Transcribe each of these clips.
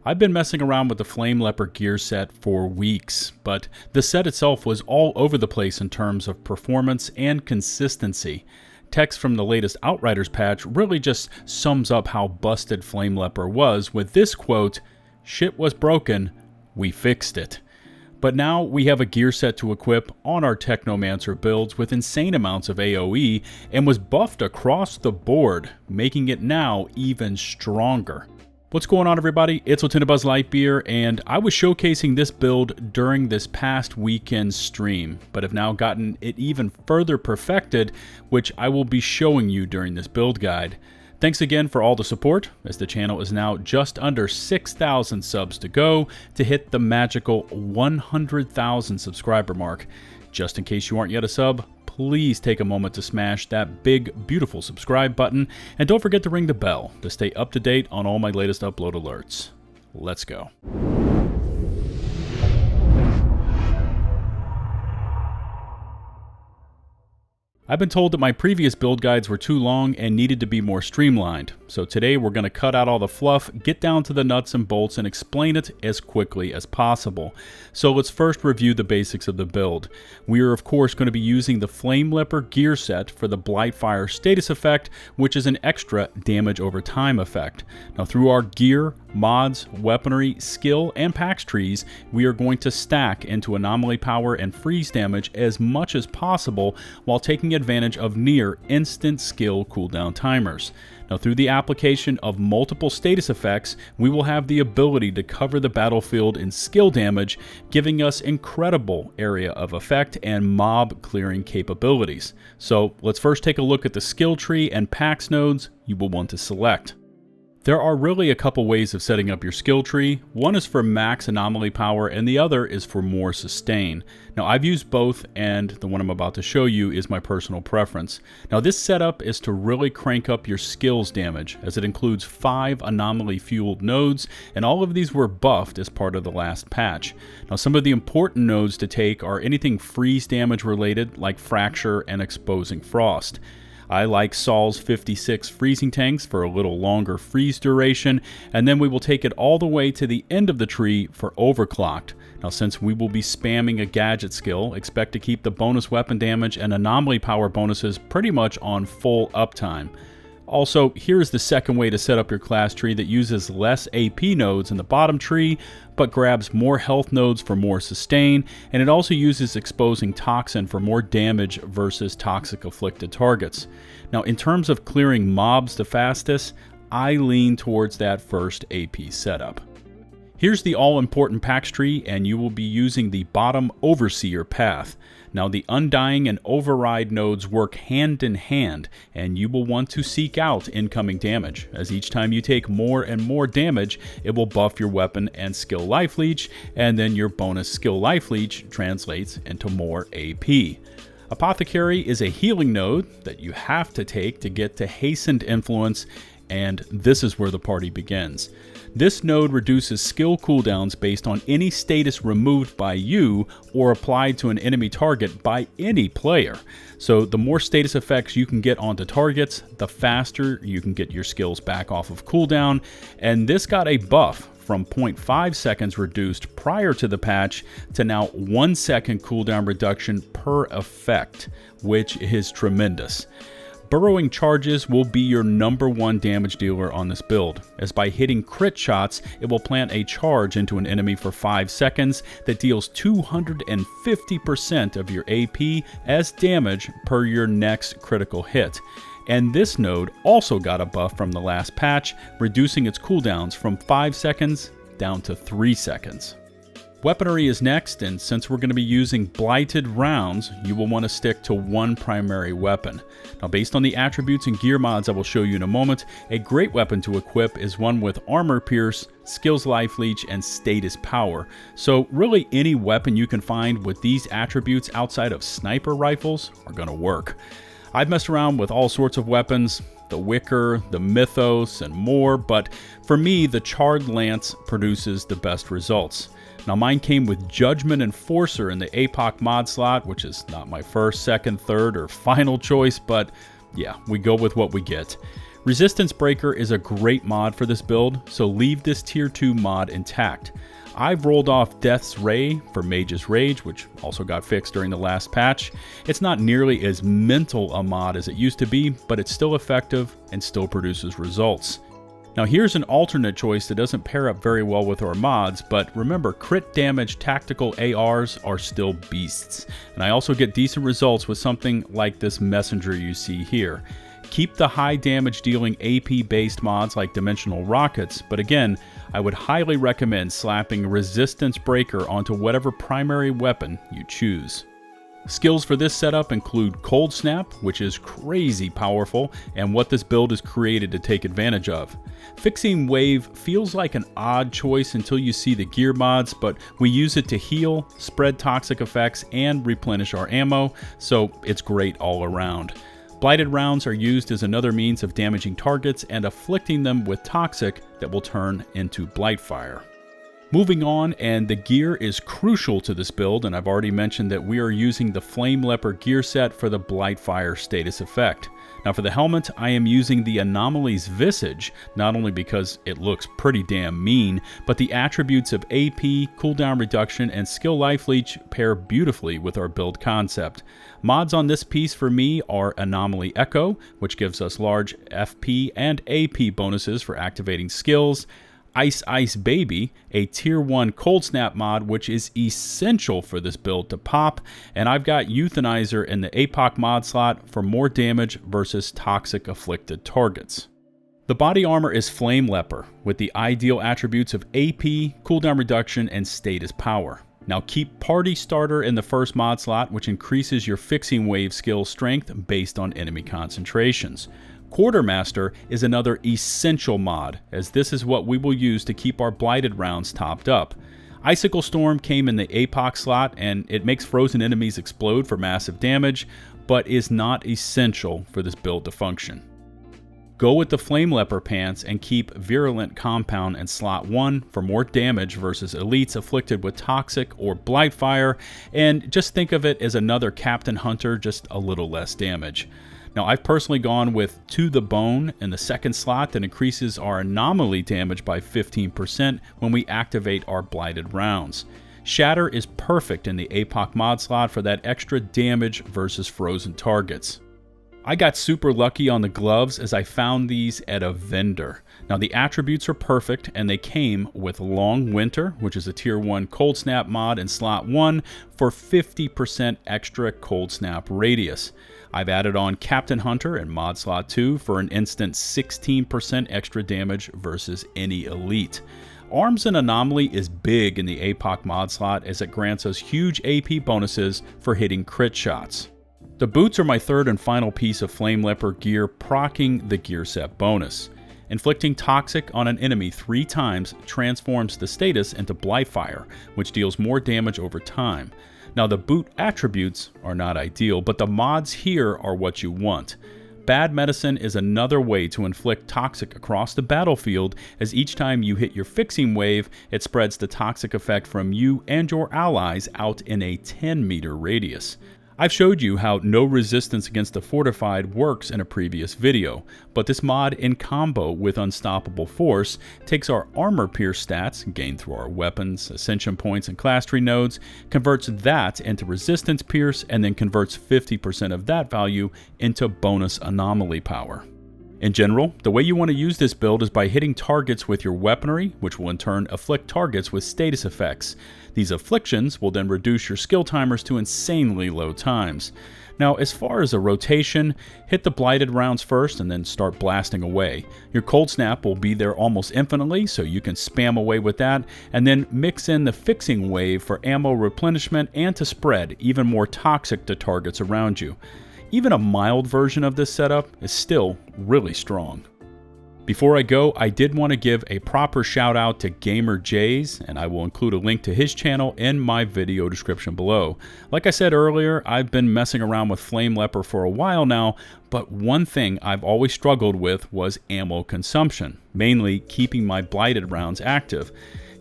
I've been messing around with the Flame Leper Gearset for weeks, but the set itself was all over the place in terms of performance and consistency. Text from the latest Outriders patch really just sums up how busted Flame Leper was with this quote, "Shit was broken, we fixed it." But now we have a gear set to equip on our Technomancer builds with insane amounts of AoE and was buffed across the board, making it now even stronger. What's going on, everybody? It's LtBuzzLitebeer, and I was showcasing this build during this past weekend stream, but have now gotten it even further perfected, which I will be showing you during this build guide. Thanks again for all the support, as the channel is now just under 6,000 subs to go to hit the magical 100,000 subscriber mark. Just in case you aren't yet a sub, please take a moment to smash that big, beautiful subscribe button, and don't forget to ring the bell to stay up to date on all my latest upload alerts. Let's go. I've been told that my previous build guides were too long and needed to be more streamlined, so today we're going to cut out all the fluff, get down to the nuts and bolts, and explain it as quickly as possible. So let's first review the basics of the build. We are of course going to be using the Flame Leper Gearset for the Blightfire status effect, which is an extra damage over time effect. Now through our gear, mods, weaponry, skill, and PAX trees, we are going to stack into anomaly power and freeze damage as much as possible while taking advantage of near instant skill cooldown timers. Now through the application of multiple status effects, we will have the ability to cover the battlefield in skill damage, giving us incredible area of effect and mob clearing capabilities. So let's first take a look at the skill tree and PAX nodes you will want to select. There are really a couple ways of setting up your skill tree. One is for max anomaly power and the other is for more sustain. Now I've used both, and the one I'm about to show you is my personal preference. Now this setup is to really crank up your skills damage, as it includes 5 anomaly fueled nodes, and all of these were buffed as part of the last patch. Now some of the important nodes to take are anything freeze damage related, like fracture and exposing frost. I like Saul's 56 freezing tanks for a little longer freeze duration, and then we will take it all the way to the end of the tree for overclocked. Now since we will be spamming a gadget skill, expect to keep the bonus weapon damage and anomaly power bonuses pretty much on full uptime. Also, here's the second way to set up your class tree that uses less AP nodes in the bottom tree, but grabs more health nodes for more sustain, and it also uses exposing toxin for more damage versus toxic afflicted targets. Now, in terms of clearing mobs the fastest, I lean towards that first AP setup. Here's the all-important PAX tree, and you will be using the bottom Overseer path. Now the Undying and Override nodes work hand in hand, and you will want to seek out incoming damage, as each time you take more and more damage, it will buff your weapon and skill life leech, and then your bonus skill life leech translates into more AP. Apothecary is a healing node that you have to take to get to Hastened Influence, and this is where the party begins. This node reduces skill cooldowns based on any status removed by you or applied to an enemy target by any player. So the more status effects you can get onto targets, the faster you can get your skills back off of cooldown, and this got a buff from 0.5 seconds reduced prior to the patch to now 1 second cooldown reduction per effect, which is tremendous. Burrowing charges will be your #1 damage dealer on this build, as by hitting crit shots, it will plant a charge into an enemy for 5 seconds that deals 250% of your AP as damage per your next critical hit. And this node also got a buff from the last patch, reducing its cooldowns from 5 seconds down to 3 seconds. Weaponry is next, and since we're going to be using blighted rounds, you will want to stick to one primary weapon. Now based on the attributes and gear mods I will show you in a moment, a great weapon to equip is one with armor pierce, skills life leech, and status power. So really any weapon you can find with these attributes outside of sniper rifles are going to work. I've messed around with all sorts of weapons, the Wicker, the Mythos, and more, but for me the Charred Lance produces the best results. Now mine came with Judgment Enforcer in the APOC mod slot, which is not my first, second, third, or final choice, but yeah, we go with what we get. Resistance Breaker is a great mod for this build, so leave this tier 2 mod intact. I've rolled off Death's Ray for Mage's Rage, which also got fixed during the last patch. It's not nearly as mental a mod as it used to be, but it's still effective and still produces results. Now here's an alternate choice that doesn't pair up very well with our mods, but remember, crit damage tactical ARs are still beasts. And I also get decent results with something like this messenger you see here. Keep the high damage dealing AP based mods like Dimensional Rockets, but again, I would highly recommend slapping Resistance Breaker onto whatever primary weapon you choose. Skills for this setup include Cold Snap, which is crazy powerful and what this build is created to take advantage of. Fixing Wave feels like an odd choice until you see the gear mods, but we use it to heal, spread toxic effects, and replenish our ammo, so it's great all around. Blighted rounds are used as another means of damaging targets and afflicting them with toxic that will turn into blight fire. Moving on, and the gear is crucial to this build, and I've already mentioned that we are using the Flame Leper Gearset for the blight fire status effect. Now for the helmet, I am using the Anomaly's Visage, not only because it looks pretty damn mean, but the attributes of AP, cooldown reduction, and skill life leech pair beautifully with our build concept. Mods on this piece for me are Anomaly Echo, which gives us large FP and AP bonuses for activating skills, Ice Ice Baby, a tier 1 cold snap mod which is essential for this build to pop, and I've got Euthanizer in the APOC mod slot for more damage versus toxic afflicted targets. The body armor is Flame Leper, with the ideal attributes of AP, cooldown reduction, and status power. Now keep Party Starter in the first mod slot, which increases your Fixing Wave skill strength based on enemy concentrations. Quartermaster is another essential mod, as this is what we will use to keep our blighted rounds topped up. Icicle Storm came in the APOC slot, and it makes frozen enemies explode for massive damage, but is not essential for this build to function. Go with the Flame Leper pants and keep Virulent Compound in slot 1 for more damage versus elites afflicted with Toxic or Blight Fire, and just think of it as another Captain Hunter, just a little less damage. Now I've personally gone with To the Bone in the second slot that increases our anomaly damage by 15% when we activate our blighted rounds. Shatter is perfect in the APOC mod slot for that extra damage versus frozen targets. I got super lucky on the gloves as I found these at a vendor. Now the attributes are perfect and they came with Long Winter, which is a tier 1 cold snap mod in slot 1 for 50% extra cold snap radius. I've added on Captain Hunter in mod slot 2 for an instant 16% extra damage versus any elite. Arms and Anomaly is big in the APOC mod slot as it grants us huge AP bonuses for hitting crit shots. The boots are my third and final piece of Flame Leper gear, proccing the gear set bonus. Inflicting Toxic on an enemy 3 times transforms the status into Blight Fire, which deals more damage over time. Now the boot attributes are not ideal, but the mods here are what you want. Bad Medicine is another way to inflict Toxic across the battlefield, as each time you hit your Fixing Wave, it spreads the Toxic effect from you and your allies out in a 10-meter radius. I've showed you how no resistance against the fortified works in a previous video, but this mod in combo with Unstoppable Force takes our armor pierce stats, gained through our weapons, ascension points, and class tree nodes, converts that into resistance pierce, and then converts 50% of that value into bonus anomaly power. In general, the way you want to use this build is by hitting targets with your weaponry, which will in turn afflict targets with status effects. These afflictions will then reduce your skill timers to insanely low times. Now, as far as a rotation, hit the blighted rounds first and then start blasting away. Your cold snap will be there almost infinitely, so you can spam away with that, and then mix in the Fixing Wave for ammo replenishment and to spread even more toxic to targets around you. Even a mild version of this setup is still really strong. Before I go, I did want to give a proper shout out to Gamer Jays, and I will include a link to his channel in my video description below. Like I said earlier, I've been messing around with Flame Leper for a while now, but one thing I've always struggled with was ammo consumption, mainly keeping my blighted rounds active.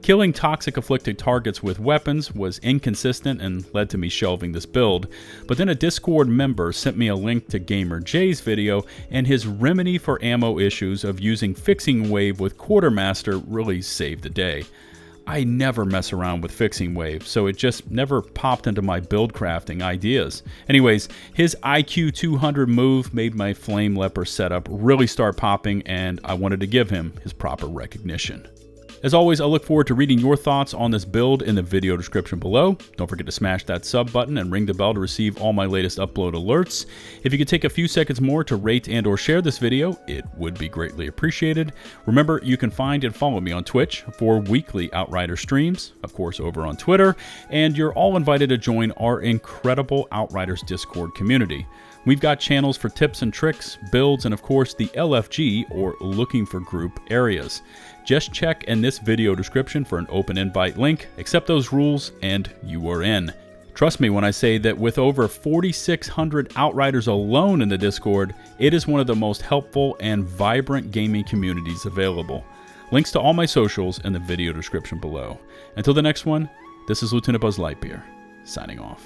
Killing toxic afflicted targets with weapons was inconsistent and led to me shelving this build, but then a Discord member sent me a link to Gamer J's video, and his remedy for ammo issues of using Fixing Wave with Quartermaster really saved the day. I never mess around with Fixing Wave, so it just never popped into my build crafting ideas. Anyways, his IQ 200 move made my Flame Leper setup really start popping, and I wanted to give him his proper recognition. As always, I look forward to reading your thoughts on this build in the video description below. Don't forget to smash that sub button and ring the bell to receive all my latest upload alerts. If you could take a few seconds more to rate and or share this video, it would be greatly appreciated. Remember, you can find and follow me on Twitch for weekly Outrider streams, of course over on Twitter, and you're all invited to join our incredible Outriders Discord community. We've got channels for tips and tricks, builds, and of course the LFG or looking for group areas. Just check in this video description for an open invite link, accept those rules, and you are in. Trust me when I say that with over 4,600 Outriders alone in the Discord, it is one of the most helpful and vibrant gaming communities available. Links to all my socials in the video description below. Until the next one, this is LtBuzzLitebeer, signing off.